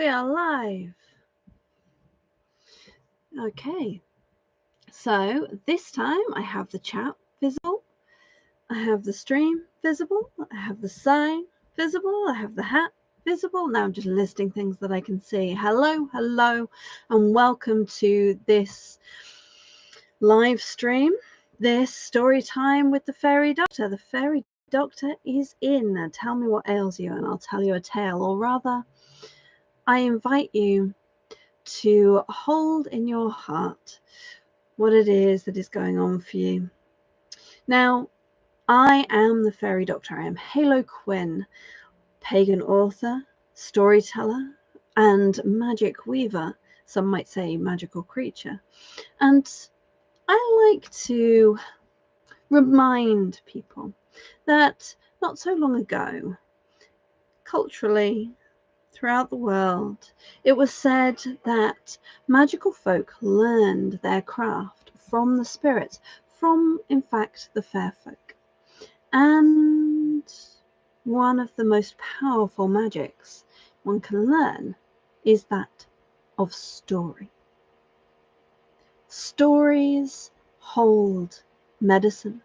We are live. Okay, so this time I have the chat visible, I have the stream visible, I have the sign visible, I have the hat visible. Now I'm just listing things that I can see. Hello, and welcome to this live stream, this story time with the Fairy Doctor. The Fairy Doctor is in. Now tell me what ails you and I'll tell you a tale, or rather, I invite you to hold in your heart what it is that is going on for you. Now, I am the Fairy Doctor. I am Halo Quinn, pagan author, storyteller, and magic weaver. Some might say magical creature. And I like to remind people that not so long ago, culturally, throughout the world, it was said that magical folk learned their craft from the spirits, from, in fact, the fair folk. And one of the most powerful magics one can learn is that of story. Stories hold medicine.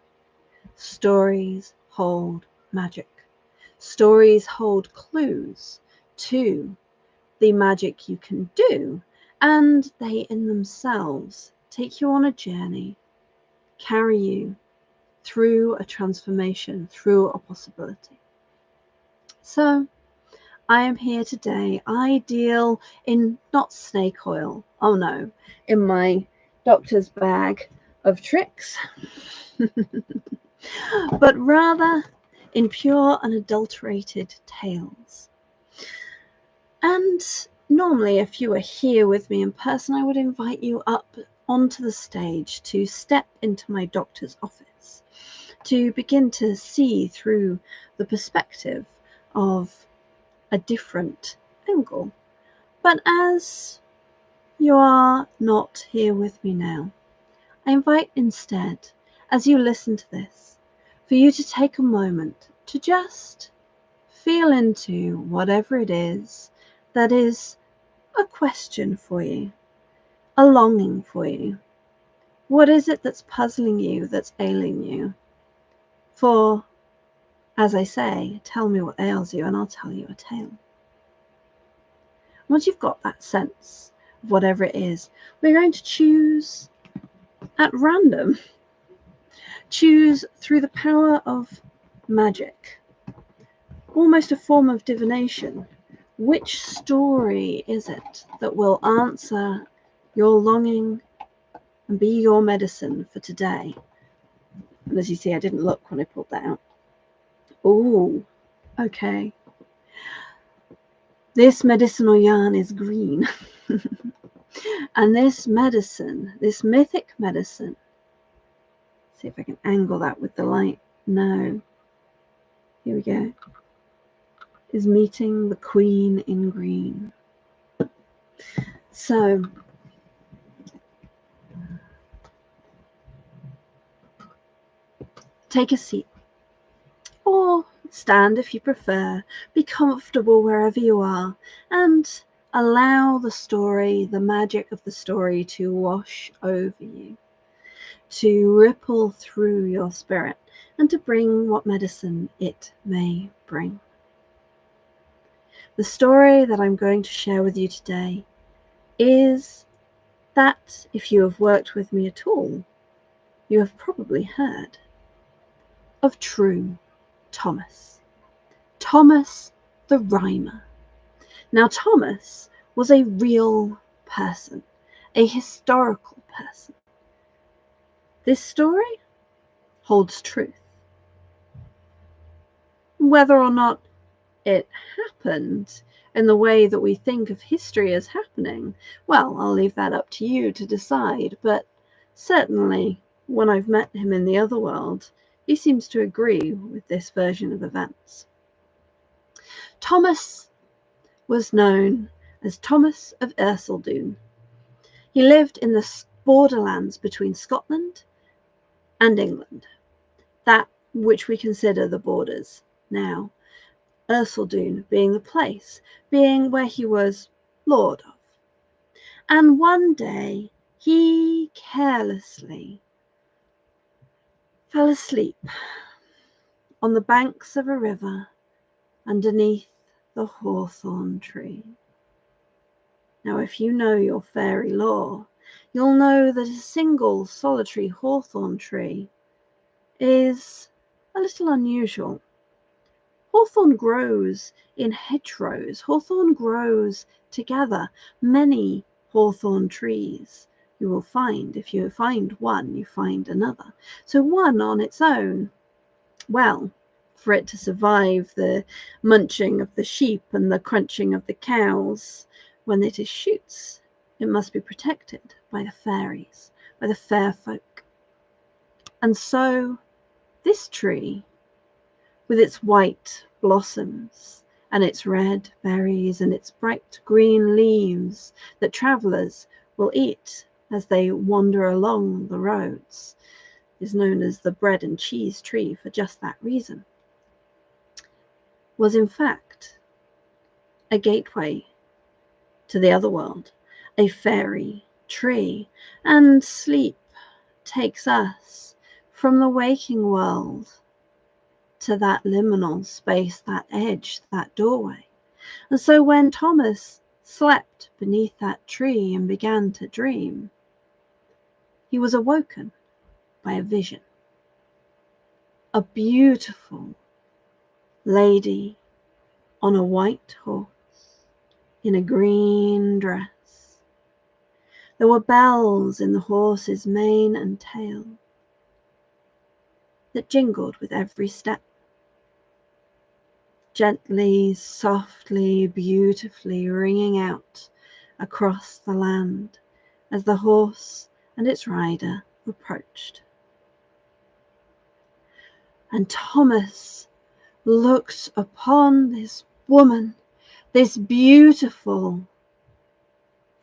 Stories hold magic. Stories hold clues to the magic you can do, and they in themselves take you on a journey, carry you through a transformation, through a possibility. So I am here today. I deal in not snake oil, oh no, in my doctor's bag of tricks, but rather in pure unadulterated tales. And normally, if you were here with me in person, I would invite you up onto the stage to step into my doctor's office, to begin to see through the perspective of a different angle. But as you are not here with me now, I invite instead, as you listen to this, for you to take a moment to just feel into whatever it is that is a question for you, a longing for you. What is it that's puzzling you, that's ailing you? For, as I say, tell me what ails you and I'll tell you a tale. Once you've got that sense of whatever it is, we're going to choose at random, choose through the power of magic, almost a form of divination. Which story is it that will answer your longing and be your medicine for today? And as you see, I didn't look when I pulled that out. Oh, okay. This medicinal yarn is green. And this medicine, this mythic medicine, see if I can angle that with the light. No. Here we go. Is meeting the queen in green. So, take a seat, or stand if you prefer. Be comfortable wherever you are, and allow the story, the magic of the story, to wash over you, to ripple through your spirit, and to bring what medicine it may bring. The story that I'm going to share with you today is that, if you have worked with me at all, you have probably heard of True Thomas. Thomas the Rhymer. Now, Thomas was a real person, a historical person. This story holds truth. Whether or not it happened in the way that we think of history as happening, well, I'll leave that up to you to decide, but certainly when I've met him in the other world, he seems to agree with this version of events. Thomas was known as Thomas of Ercildoune. He lived in the borderlands between Scotland and England, that which we consider the borders now. Ercildoune being the place, being where he was lord of. And one day he carelessly fell asleep on the banks of a river underneath the hawthorn tree. Now, if you know your fairy lore, you'll know that a single solitary hawthorn tree is a little unusual. Hawthorn grows in hedgerows. Hawthorn grows together. Many hawthorn trees you will find. If you find one, you find another. So one on its own, well, for it to survive the munching of the sheep and the crunching of the cows when it shoots, it must be protected by the fairies, by the fair folk. And so this tree, with its white blossoms and its red berries and its bright green leaves that travellers will eat as they wander along the roads, is known as the bread and cheese tree for just that reason, was in fact a gateway to the other world, a fairy tree. And sleep takes us from the waking world to that liminal space, that edge, that doorway. And so when Thomas slept beneath that tree and began to dream, he was awoken by a vision. A beautiful lady on a white horse in a green dress. There were bells in the horse's mane and tail that jingled with every step. Gently, softly, beautifully ringing out across the land as the horse and its rider approached. And Thomas looked upon this woman, this beautiful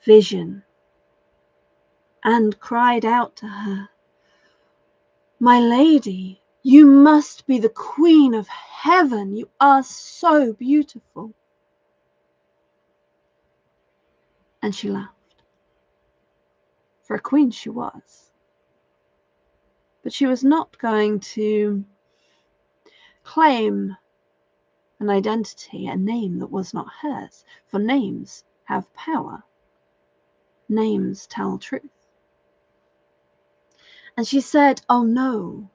vision, and cried out to her, "My lady, you must be the Queen of Heaven. You are so beautiful." And she laughed. For a queen she was. But she was not going to claim an identity, a name that was not hers. For names have power. Names tell truth. And she said, oh no,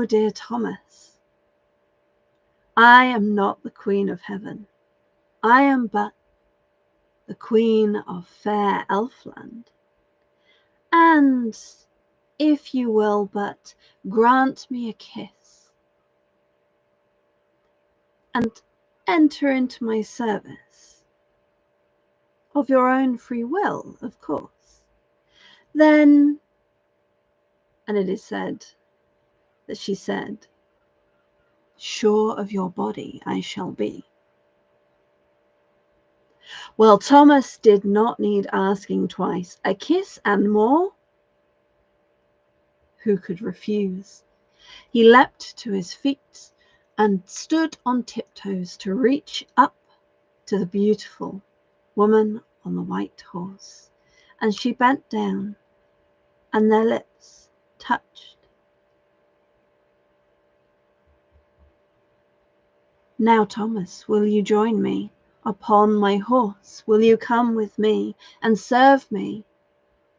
dear Thomas. I am not the Queen of Heaven. I am but the Queen of fair Elfland. And if you will but grant me a kiss and enter into my service, of your own free will, of course, then, and it is said that she said, sure of your body I shall be. Well, Thomas did not need asking twice. A kiss and more? Who could refuse? He leapt to his feet and stood on tiptoes to reach up to the beautiful woman on the white horse. And she bent down, and their lips touched. Now, Thomas, will you join me upon my horse? Will you come with me and serve me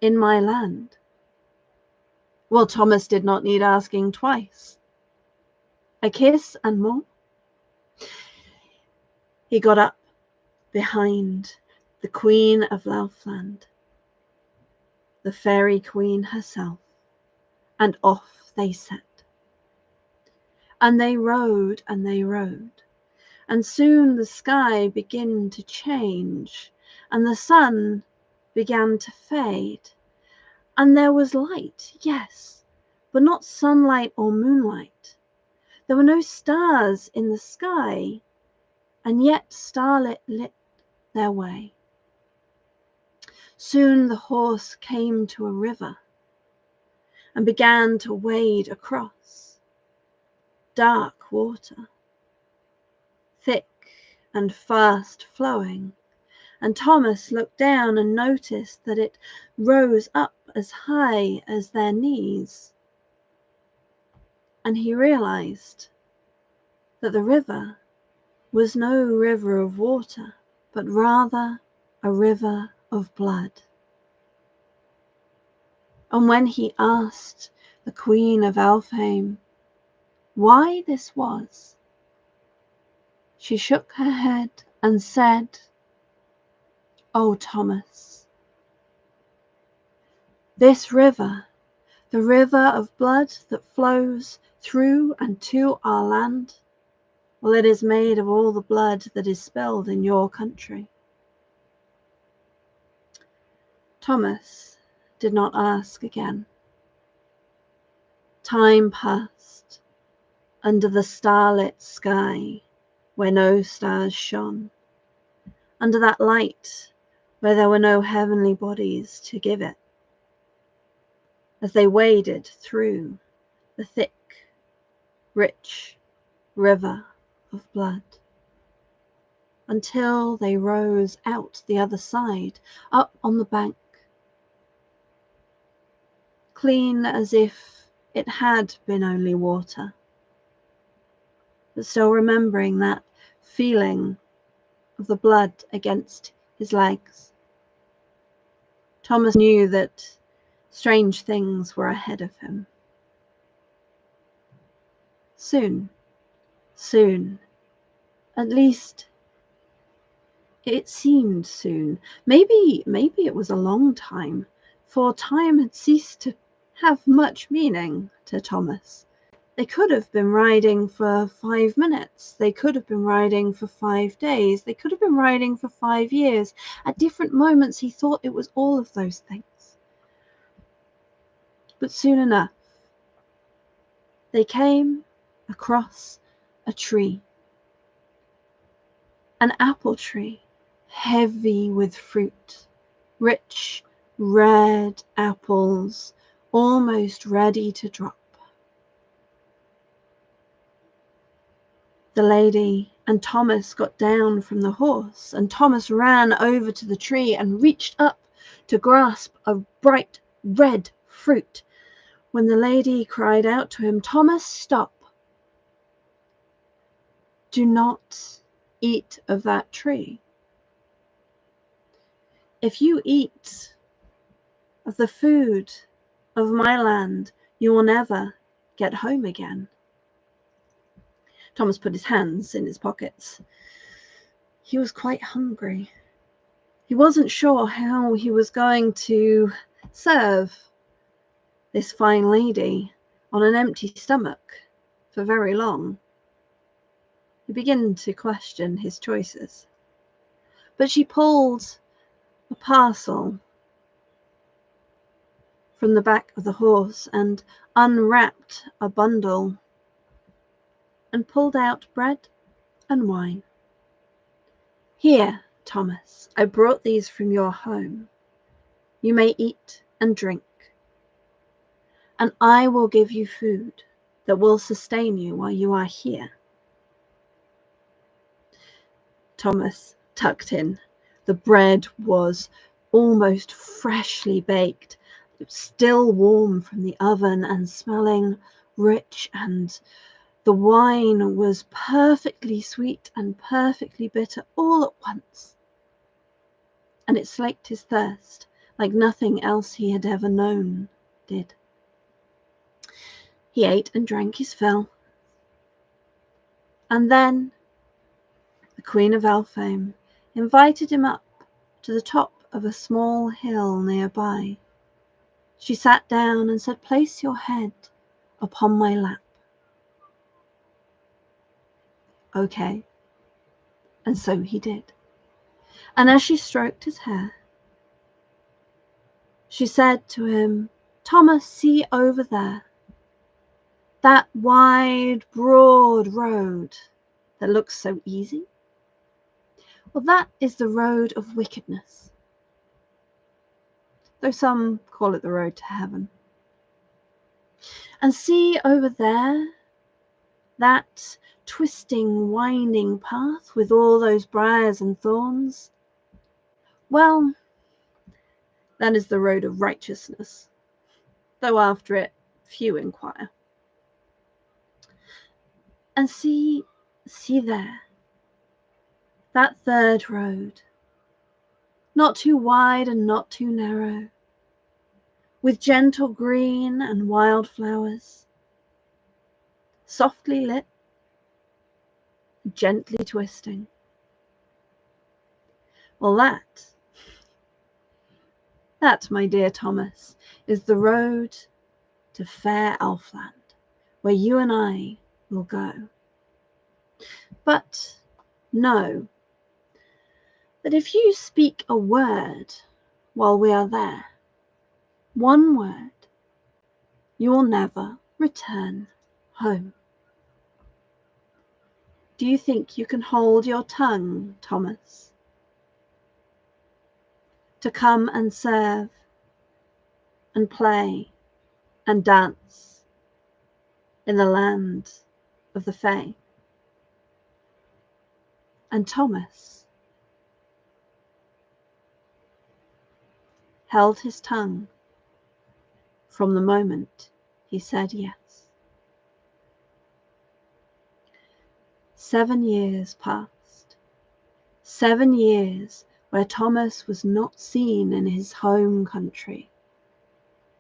in my land? Well, Thomas did not need asking twice. A kiss and more. He got up behind the Queen of Elfland, the Fairy Queen herself, and off they set. And they rode and they rode, and soon the sky began to change, and the sun began to fade, and there was light, yes, but not sunlight or moonlight. There were no stars in the sky, and yet starlit lit their way. Soon the horse came to a river and began to wade across. Dark water, thick and fast flowing, and Thomas looked down and noticed that it rose up as high as their knees. And he realized that the river was no river of water, but rather a river of blood. And when he asked the Queen of Elfhame why this was, she shook her head and said, "Oh, Thomas, this river, the river of blood that flows through and to our land, well, it is made of all the blood that is spilled in your country." Thomas did not ask again. Time passed under the starlit sky where no stars shone, under that light where there were no heavenly bodies to give it, as they waded through the thick, rich river of blood, until they rose out the other side, up on the bank, clean as if it had been only water, but still remembering that feeling of the blood against his legs. Thomas knew that strange things were ahead of him. Soon, at least it seemed soon. Maybe it was a long time, for time had ceased to have much meaning to Thomas. They could have been riding for 5 minutes. They could have been riding for 5 days. They could have been riding for 5 years. At different moments, he thought it was all of those things. But soon enough, they came across a tree, an apple tree, heavy with fruit, rich red apples, almost ready to drop. The lady and Thomas got down from the horse, and Thomas ran over to the tree and reached up to grasp a bright red fruit, when the lady cried out to him, "Thomas, stop. Do not eat of that tree. If you eat of the food of my land, you will never get home again." Thomas put his hands in his pockets. He was quite hungry. He wasn't sure how he was going to serve this fine lady on an empty stomach for very long. He began to question his choices. But she pulled a parcel from the back of the horse and unwrapped a bundle and pulled out bread and wine. "Here, Thomas, I brought these from your home. You may eat and drink, and I will give you food that will sustain you while you are here." Thomas tucked in. The bread was almost freshly baked, still warm from the oven and smelling rich, and the wine was perfectly sweet and perfectly bitter all at once. And it slaked his thirst like nothing else he had ever known did. He ate and drank his fill. And then the Queen of Elfhame invited him up to the top of a small hill nearby. She sat down and said, "Place your head upon my lap." Okay. And so he did. And as she stroked his hair, she said to him, "Thomas, see over there, that wide, broad road that looks so easy? Well, that is the road of wickedness, though some call it the road to heaven. And see over there, that twisting, winding path with all those briars and thorns? Well, that is the road of righteousness, though after it few inquire. And see there, that third road, not too wide and not too narrow, with gentle green and wild flowers, softly lit, gently twisting. Well, that, my dear Thomas, is the road to fair Elfland, where you and I will go. But know that if you speak a word while we are there, one word, you will never return home. Do you think you can hold your tongue, Thomas, to come and serve and play and dance in the land of the Fae? And Thomas held his tongue from the moment he said yes. 7 years passed. 7 years where Thomas was not seen in his home country.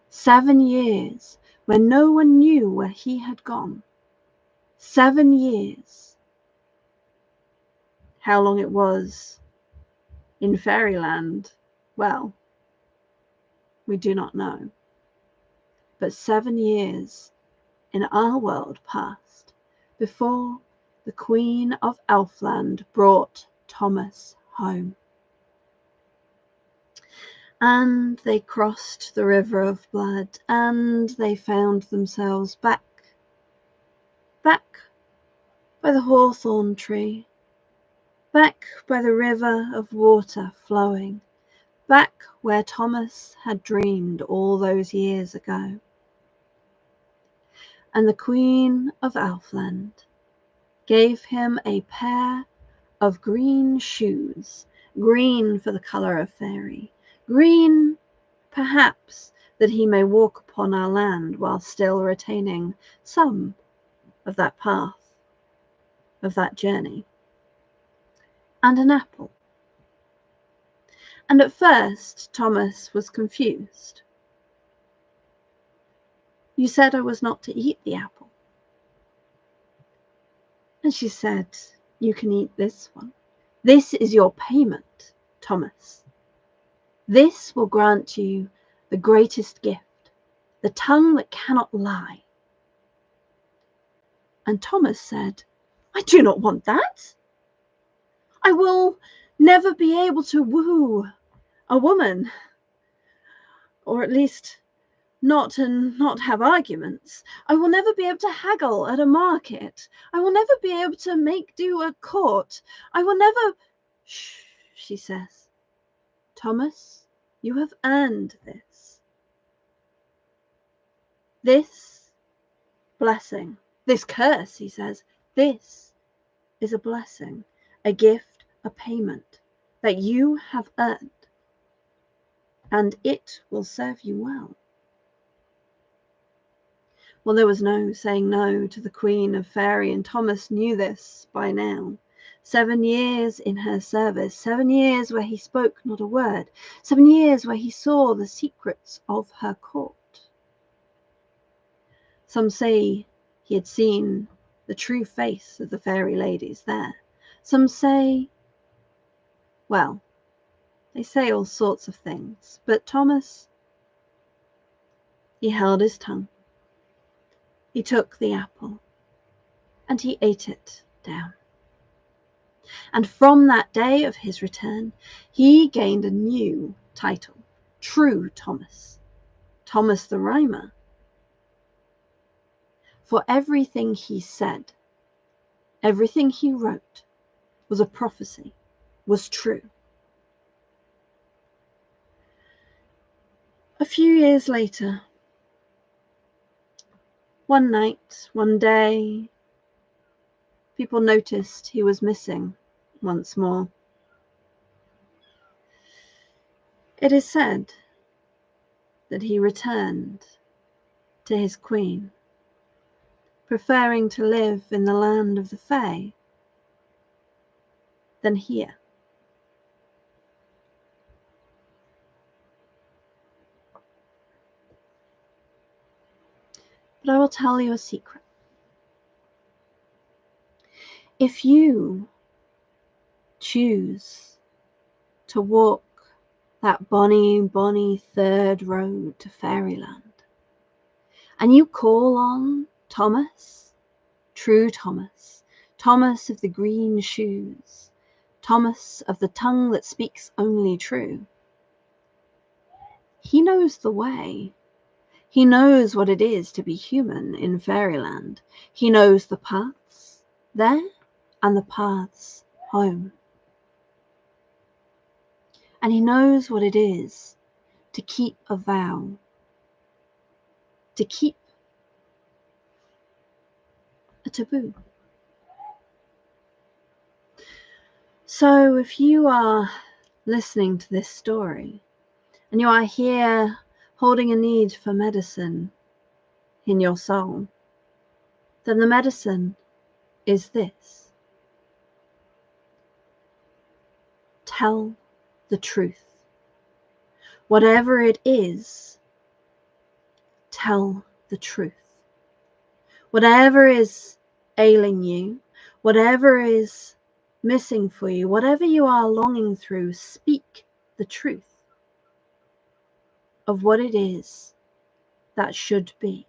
7 years where no one knew where he had gone. 7 years. How long it was in Fairyland, well, we do not know. But 7 years in our world passed before the Queen of Elfland brought Thomas home. And they crossed the river of blood, and they found themselves back by the hawthorn tree, back by the river of water flowing, back where Thomas had dreamed all those years ago. And the Queen of Elfland gave him a pair of green shoes, green for the colour of fairy, green, perhaps, that he may walk upon our land while still retaining some of that path, of that journey, and an apple. And at first Thomas was confused. You said I was not to eat the apple. And she said, you can eat this one. This is your payment, Thomas. This will grant you the greatest gift, the tongue that cannot lie. And Thomas said, I do not want that. I will never be able to woo a woman, or at least not have arguments. I will never be able to haggle at a market. I will never be able to make do a court. I will never... Shh, she says. Thomas, you have earned this. This blessing, this curse, he says, this is a blessing, a gift, a payment that you have earned, and it will serve you well. Well, there was no saying no to the Queen of Fairy, and Thomas knew this by now. 7 years in her service, 7 years where he spoke not a word, 7 years where he saw the secrets of her court. Some say he had seen the true face of the fairy ladies there. Some say, well, they say all sorts of things, but Thomas, he held his tongue. He took the apple and he ate it down. And from that day of his return, he gained a new title, True Thomas, Thomas the Rhymer. For everything he said, everything he wrote was a prophecy, was true. A few years later, one night, one day, people noticed he was missing once more. It is said that he returned to his queen, preferring to live in the land of the Fae than here. But I will tell you a secret. If you choose to walk that bonny third road to fairyland, and you call on Thomas, true Thomas, Thomas of the green shoes, Thomas of the tongue that speaks only true, he knows the way. He knows what it is to be human in fairyland. He knows the paths there and the paths home. And he knows what it is to keep a vow, to keep a taboo. So if you are listening to this story and you are here holding a need for medicine in your soul, then the medicine is this: tell the truth. Whatever it is, tell the truth. Whatever is ailing you, whatever is missing for you, whatever you are longing through, speak the truth of what it is that should be.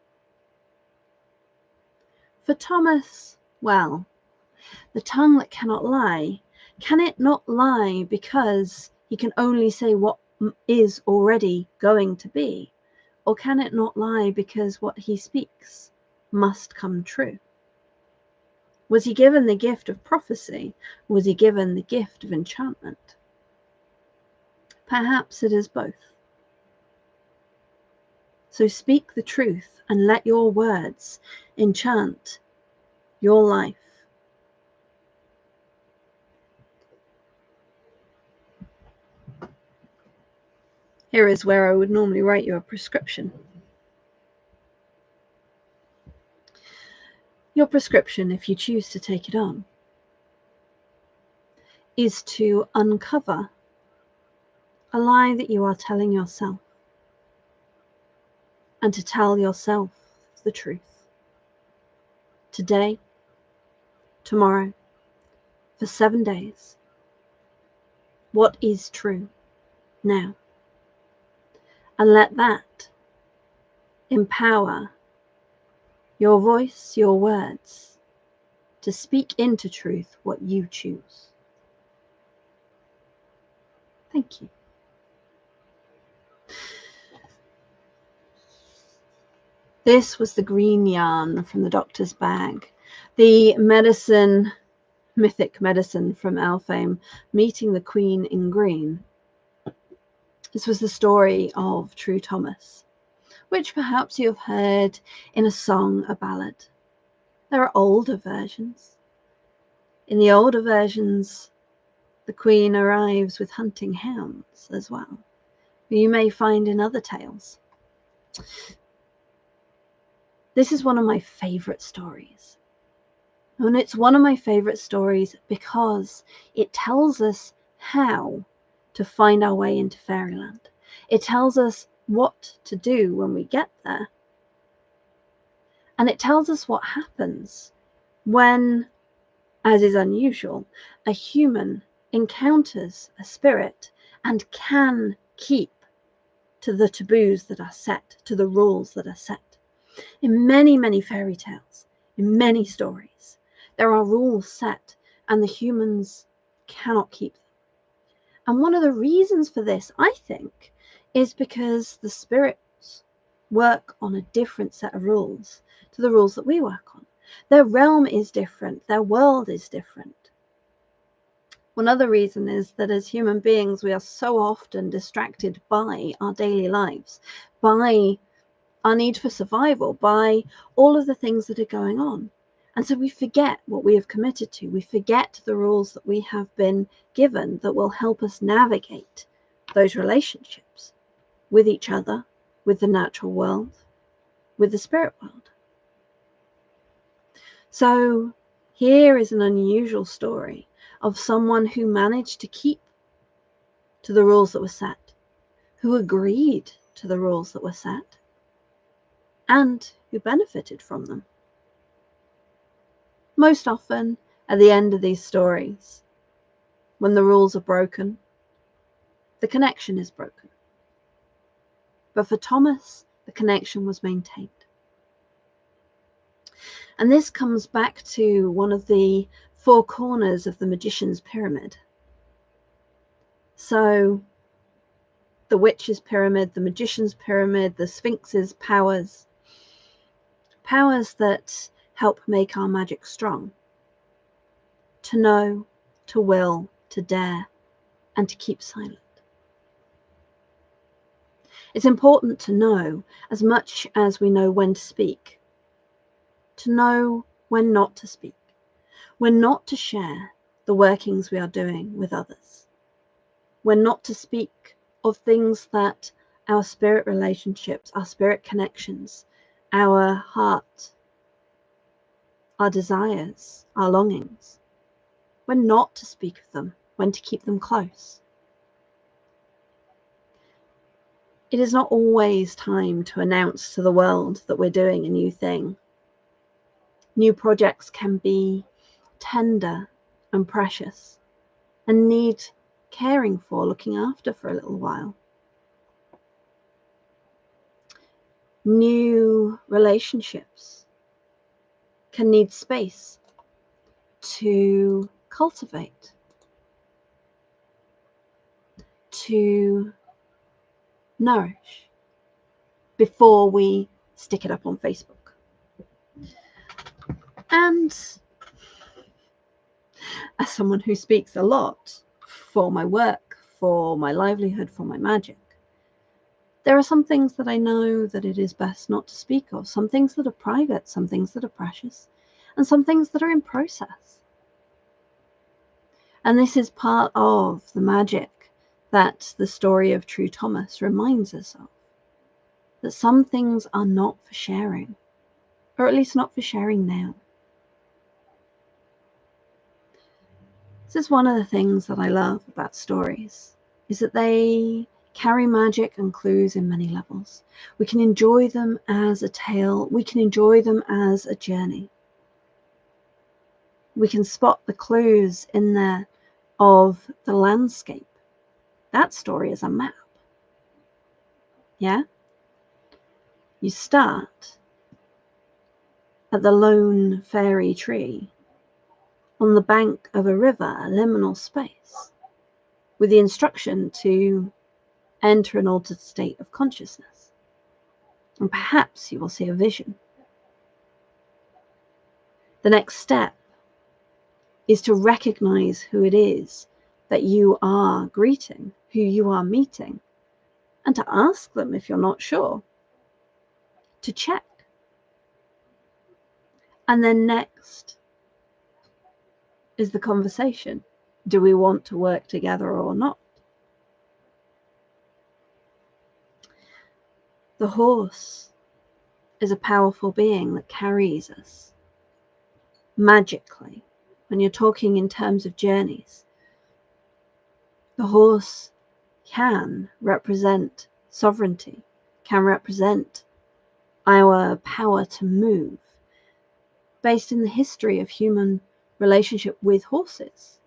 For Thomas, well, the tongue that cannot lie, can it not lie because he can only say what is already going to be? Or can it not lie because what he speaks must come true? Was he given the gift of prophecy? Or was he given the gift of enchantment? Perhaps it is both. So speak the truth and let your words enchant your life. Here is where I would normally write you a prescription. Your prescription, if you choose to take it on, is to uncover a lie that you are telling yourself and to tell yourself the truth. Today, tomorrow, for 7 days. What is true now? And let that empower your voice, your words, to speak into truth what you choose. Thank you. This was the green yarn from the doctor's bag. The medicine, mythic medicine from Elfame, meeting the queen in green. This was the story of True Thomas, which perhaps you have heard in a song, a ballad. There are older versions. In the older versions, the queen arrives with hunting hounds as well, who you may find in other tales. This is one of my favourite stories. And it's one of my favourite stories because it tells us how to find our way into fairyland. It tells us what to do when we get there. And it tells us what happens when, as is unusual, a human encounters a spirit and can keep to the taboos that are set, to the rules that are set. In many, many fairy tales, in many stories, there are rules set and the humans cannot keep them. And one of the reasons for this, I think, is because the spirits work on a different set of rules to the rules that we work on. Their realm is different. Their world is different. One other reason is that as human beings, we are so often distracted by our daily lives, by our need for survival, by all of the things that are going on. And so we forget what we have committed to. We forget the rules that we have been given that will help us navigate those relationships with each other, with the natural world, with the spirit world. So here is an unusual story of someone who managed to keep to the rules that were set, who agreed to the rules that were set, and who benefited from them. Most often, at the end of these stories, when the rules are broken, the connection is broken. But for Thomas, the connection was maintained. And this comes back to one of the four corners of the magician's pyramid. So the witch's pyramid, the magician's pyramid, the sphinx's powers that help make our magic strong. To know, to will, to dare, and to keep silent. It's important to know as much as we know when to speak, to know when not to speak, when not to share the workings we are doing with others, when not to speak of things that our spirit relationships, our spirit connections, our heart, our desires, our longings, when not to speak of them, when to keep them close. It is not always time to announce to the world that we're doing a new thing. New projects can be tender and precious and need caring for, looking after for a little while. New relationships can need space to cultivate, to nourish, before we stick it up on Facebook. And as someone who speaks a lot for my work, for my livelihood, for my magic, there are some things that I know that it is best not to speak of, some things that are private, some things that are precious, and some things that are in process. And this is part of the magic that the story of True Thomas reminds us of, that some things are not for sharing, or at least not for sharing now. This is one of the things that I love about stories, is that they carry magic and clues in many levels. We can enjoy them as a tale, we can enjoy them as a journey. We can spot the clues in there of the landscape. That story is a map. Yeah? You start at the lone fairy tree on the bank of a river, a liminal space, with the instruction to enter an altered state of consciousness. And perhaps you will see a vision. The next step is to recognize who it is that you are greeting, who you are meeting, and to ask them, if you're not sure, to check. And then next is the conversation. Do we want to work together or not? The horse is a powerful being that carries us magically. When you're talking in terms of journeys, the horse can represent sovereignty, can represent our power to move, based in the history of human relationship with horses.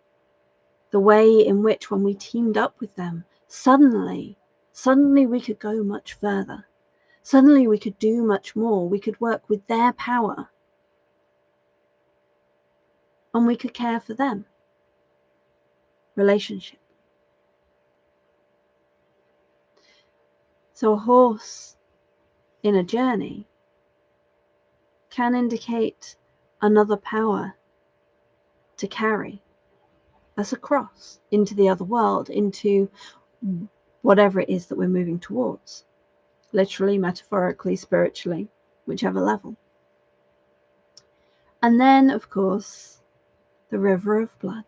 The way in which, when we teamed up with them, suddenly we could go much further. Suddenly we could do much more. We could work with their power, and we could care for them. Relationship. So a horse in a journey can indicate another power to carry us across into the other world, into whatever it is that we're moving towards. Literally, metaphorically, spiritually, whichever level. And then, of course, the river of blood.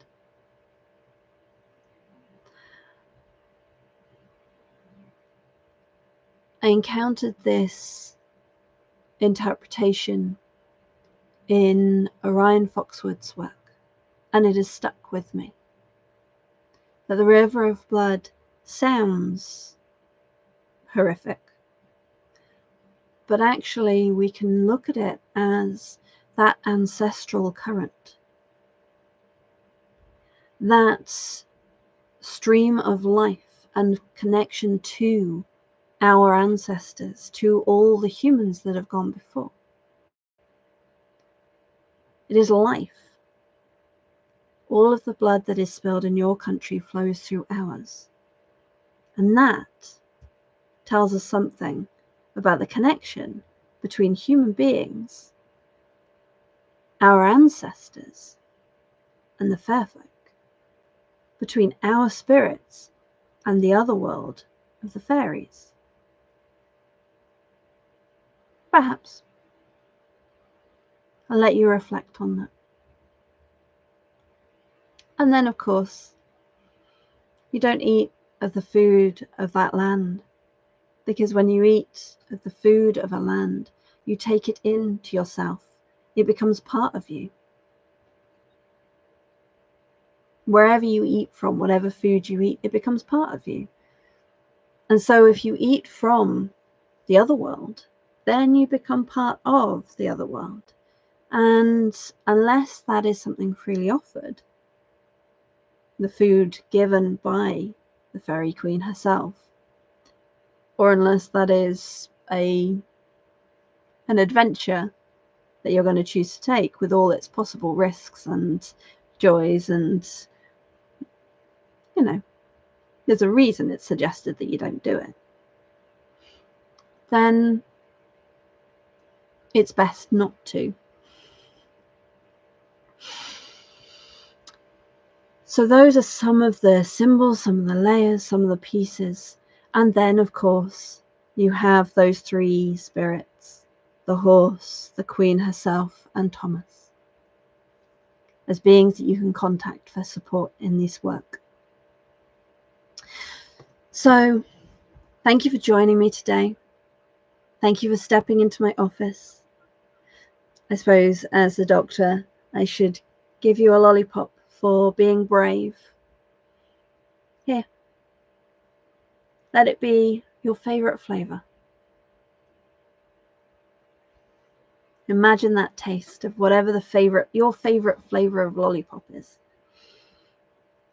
I encountered this interpretation in Orion Foxwood's work, and it has stuck with me. That the river of blood sounds horrific, but actually we can look at it as that ancestral current, that stream of life and connection to our ancestors, to all the humans that have gone before. It is life. All of the blood that is spilled in your country flows through ours. And that tells us something about the connection between human beings, our ancestors, and the fair folk, between our spirits and the other world of the fairies. Perhaps. I'll let you reflect on that. And then, of course, you don't eat of the food of that land, because when you eat of the food of a land, you take it into yourself. It becomes part of you. Wherever you eat from, whatever food you eat, it becomes part of you. And so if you eat from the other world, then you become part of the other world. And unless that is something freely offered, the food given by the fairy queen herself, or unless that is an adventure that you're going to choose to take with all its possible risks and joys, and there's a reason it's suggested that you don't do it, then it's best not to. So those are some of the symbols, some of the layers, some of the pieces. And then, of course, you have those three spirits, the horse, the queen herself, and Thomas, as beings that you can contact for support in this work. So thank you for joining me today. Thank you for stepping into my office. I suppose as the doctor, I should give you a lollipop for being brave. Here, let it be your favorite flavor. Imagine that taste of whatever your favorite flavor of lollipop is,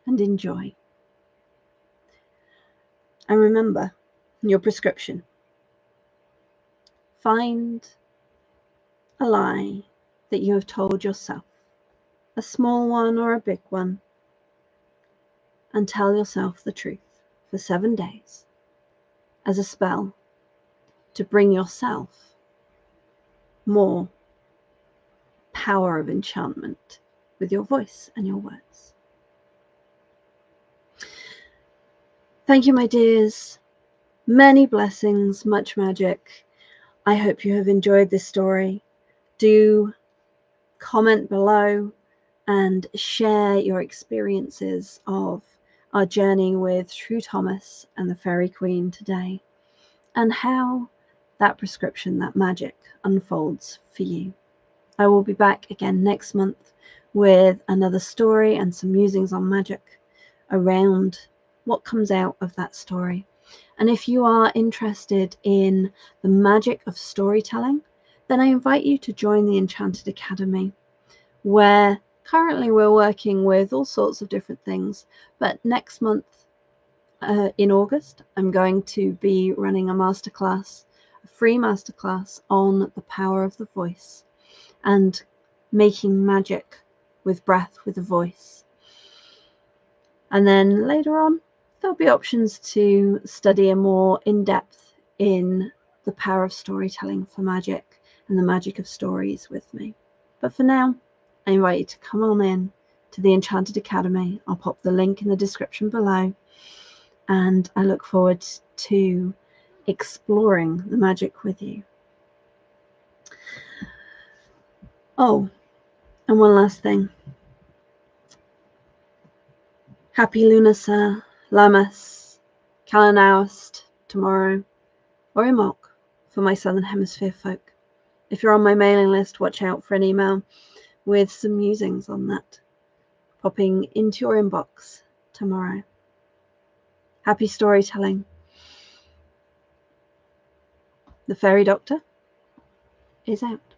and enjoy. And remember your prescription. Find a lie that you have told yourself, a small one or a big one, and tell yourself the truth for 7 days as a spell to bring yourself more power of enchantment with your voice and your words. Thank you, my dears. Many blessings, much magic. I hope you have enjoyed this story. Do comment below and share your experiences of our journey with True Thomas and the Fairy Queen today, and how that prescription, that magic, unfolds for you. I will be back again next month with another story and some musings on magic around what comes out of that story. And if you are interested in the magic of storytelling, then I invite you to join the Enchanted Academy, where currently we're working with all sorts of different things. But next month, in August, I'm going to be running a masterclass, a free masterclass on the power of the voice and making magic with breath, with a voice. And then later on, there'll be options to study a more in-depth in the power of storytelling for magic and the magic of stories with me. But for now, I invite you to come on in to the Enchanted Academy. I'll pop the link in the description below, and I look forward to exploring the magic with you. Oh, and one last thing. Happy Lunasa, Lamas, Kalanaust tomorrow, or a mock for my Southern Hemisphere folk. If you're on my mailing list, watch out for an email with some musings on that popping into your inbox tomorrow. Happy storytelling. The Fairy Doctor is out.